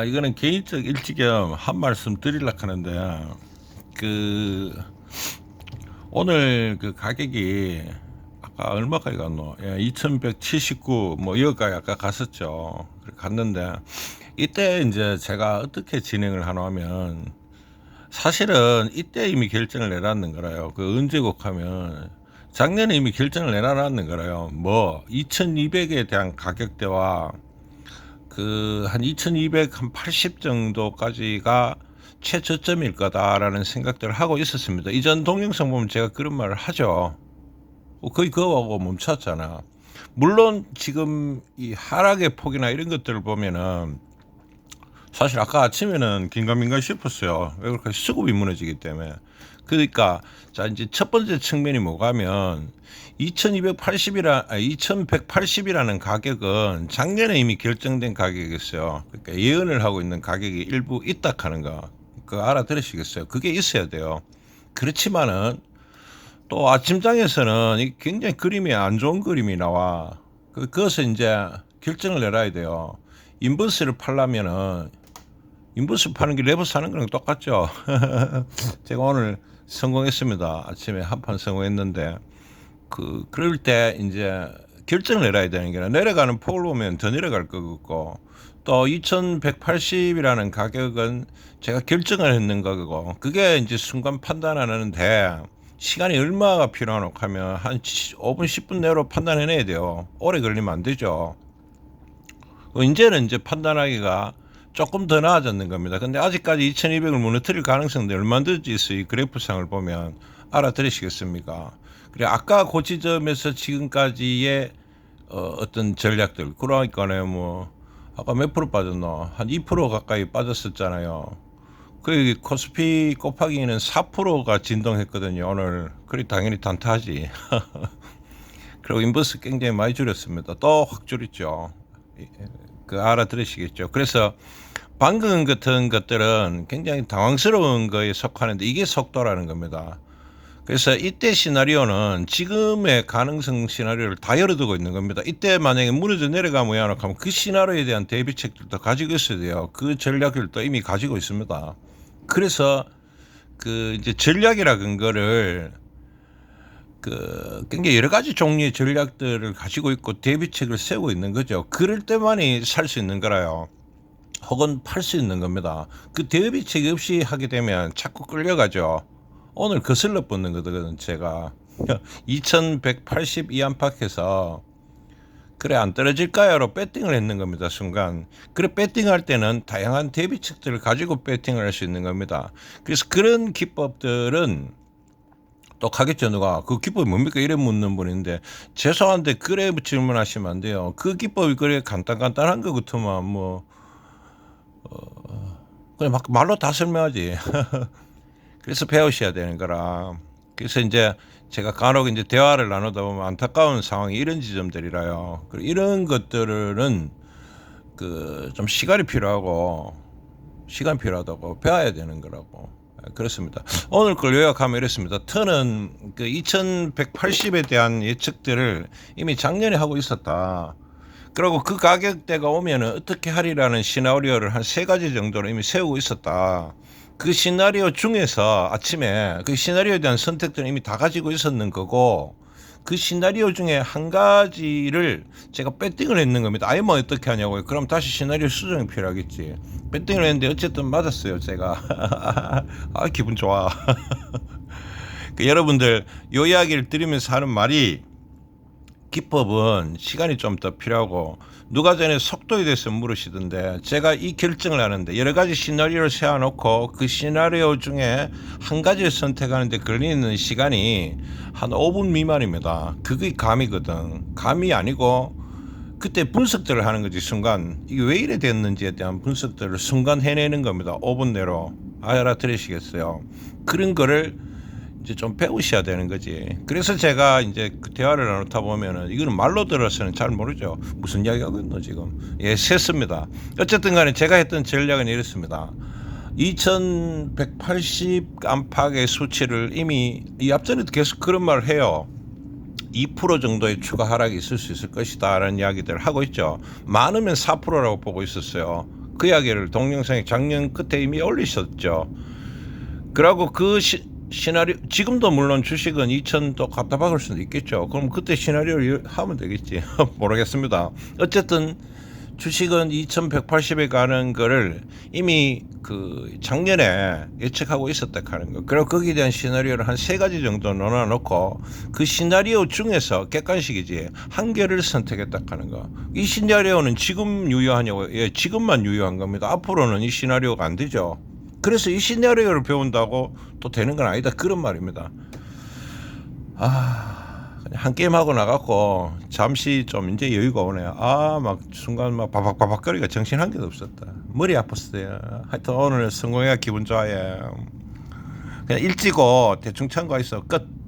이거는 개인적 일지겸 한 말씀 드리려고 하는데, 그, 오늘 그 가격이 아까 얼마까지 갔노? 2179, 뭐, 여기까지 아까 갔었죠. 갔는데, 이때 이제 제가 어떻게 진행을 하나 하면, 사실은 이때 이미 결정을 내놨는 거라요. 그 언제고 하면, 작년에 이미 결정을 내놨는 거라요. 뭐, 2200에 대한 가격대와 그 한 2280 정도까지가 최저점일 거다라는 생각들을 하고 있었습니다. 이전 동영상 보면 제가 그런 말을 하죠. 거의 그거하고 멈췄잖아. 물론 지금 이 하락의 폭이나 이런 것들을 보면은 사실 아까 아침에는 긴가민가 싶었어요. 왜 그렇게 수급이 무너지기 때문에. 그러니까 자 이제 첫 번째 측면이 뭐가면 2180이라는 가격은 작년에 이미 결정된 가격이었어요. 그러니까 예언을 하고 있는 가격이 일부 있다 하는 거. 그거 알아들으시겠어요? 그게 있어야 돼요. 그렇지만은 또 아침장에서는 굉장히 그림이 안 좋은 그림이 나와. 그것을 이제 결정을 내려야 돼요. 인버스를 팔려면은 인버스 파는 게 레버스 하는 거랑 똑같죠. 제가 오늘 성공했습니다. 아침에 한 판 성공했는데 그럴 때 이제 결정을 내려야 되는 게 내려가는 폭을 보면 더 내려갈 거고 또 2180이라는 가격은 제가 결정을 했는 거고 그게 이제 순간 판단하는데 시간이 얼마가 필요하노 하면 한 5분 10분 내로 판단해내야 돼요. 오래 걸리면 안 되죠. 이제는 이제 판단하기가 조금 더 나아졌는 겁니다. 근데 아직까지 2200을 무너뜨릴 가능성도 얼마든지 있어요. 이 그래프상을 보면 알아들으시겠습니까? 그래 아까 그 지점에서 지금까지의 어떤 전략들 그러니까요 뭐 아까 몇 프로 빠졌노? 한 2% 가까이 빠졌었잖아요. 그 코스피 곱하기는 4%가 진동했거든요 오늘. 그리 당연히 단타하지. 그리고 인버스 굉장히 많이 줄였습니다. 또 확 줄였죠. 그 알아들으시겠죠. 그래서 방금 같은 것들은 굉장히 당황스러운 거에 속하는데 이게 속도라는 겁니다. 그래서 이때 시나리오는 지금의 가능성 시나리오를 다 열어두고 있는 겁니다. 이때 만약에 무너져 내려가면 하면 그 시나리오에 대한 대비책들도 가지고 있어야 돼요. 그 전략들도 이미 가지고 있습니다. 그래서 그 이제 전략이라는 거를 그 굉장히 여러 가지 종류의 전략들을 가지고 있고 대비책을 세우고 있는 거죠. 그럴 때만이 살 수 있는 거라요. 혹은 팔 수 있는 겁니다. 그 대비책 없이 하게 되면 자꾸 끌려가죠. 오늘 거슬러 붙는 거거든 제가. 2182 안팎에서 그래 안 떨어질까요로 배팅을 했는 겁니다 순간. 그래 배팅할 때는 다양한 대비책들을 가지고 배팅을 할 수 있는 겁니다. 그래서 그런 기법들은 또 가겠죠 누가. 그 기법이 뭡니까 이래 묻는 분인데 죄송한데 그래 질문하시면 안 돼요. 그 기법이 그래 간단한 거 같으면 뭐 그냥 막 말로 다 설명하지. 그래서 배우셔야 되는 거라. 그래서 이제 제가 간혹 이제 대화를 나누다 보면 안타까운 상황이 이런 지점들이라요. 이런 것들은 그 좀 시간이 필요하고 시간 필요하다고 배워야 되는 거라고. 그렇습니다. 오늘 걸 요약하면 이렇습니다. 턴은 그 2180에 대한 예측들을 이미 작년에 하고 있었다. 그리고 그 가격대가 오면 어떻게 하리라는 시나리오를 한 3가지 정도로 이미 세우고 있었다. 그 시나리오 중에서 아침에 그 시나리오에 대한 선택들은 이미 다 가지고 있었는 거고 그 시나리오 중에 한 가지를 제가 배팅을 했는 겁니다. 아예 뭐 어떻게 하냐고요. 그럼 다시 시나리오 수정이 필요하겠지. 배팅을 했는데 어쨌든 맞았어요 제가. 아 기분 좋아. 그 여러분들 요 이야기를 들으면서 하는 말이 기법은 시간이 좀 더 필요하고 누가 전에 속도에 대해서 물으시던데 제가 이 결정을 하는데 여러 가지 시나리오를 세워놓고 그 시나리오 중에 한 가지를 선택하는데 걸리는 시간이 한 5분 미만입니다. 그게 감이거든. 감이 아니고 그때 분석들을 하는 거지. 순간 이게 왜 이래 됐는지에 대한 분석들을 순간 해내는 겁니다. 5분 내로. 알아들으시겠어요? 그런 거를 이제 좀 배우셔야 되는 거지. 그래서 제가 이제 그 대화를 나누다 보면은 이거는 말로 들어서는 잘 모르죠. 무슨 이야기 하고 있노 지금. 예, 셌습니다. 어쨌든 간에 제가 했던 전략은 이렇습니다. 2180 안팎의 수치를 이미 이 앞전에도 계속 그런 말을 해요. 2% 정도의 추가 하락이 있을 수 있을 것이다 라는 이야기들을 하고 있죠. 많으면 4%라고 보고 있었어요. 그 이야기를 동영상에 작년 끝에 이미 올리셨죠. 그러고 그 시나리오, 지금도 물론 주식은 2,000또 갖다 박을 수도 있겠죠. 그럼 그때 시나리오를 하면 되겠지. 모르겠습니다. 어쨌든 주식은 2,180에 가는 거를 이미 그 작년에 예측하고 있었다 하는 거. 그리고 거기에 대한 시나리오를 한 3가지 정도 넣어놓고 그 시나리오 중에서 객관식이지 한 개를 선택했다 하는 거. 이 시나리오는 지금 유효하냐고? 예, 지금만 유효한 겁니다. 앞으로는 이 시나리오가 안 되죠. 그래서 이 시나리오를 배운다고 또 되는 건 아니다, 그런 말입니다. 그냥 한 게임 하고 나갔고 잠시 좀 이제 여유가 오네요. 막 순간 막 바박바박거리가 정신 한 개도 없었다. 머리 아팠어요. 하여튼 오늘 성공해가 기분 좋아요. 그냥 일찍고 대충 참고해서 끝.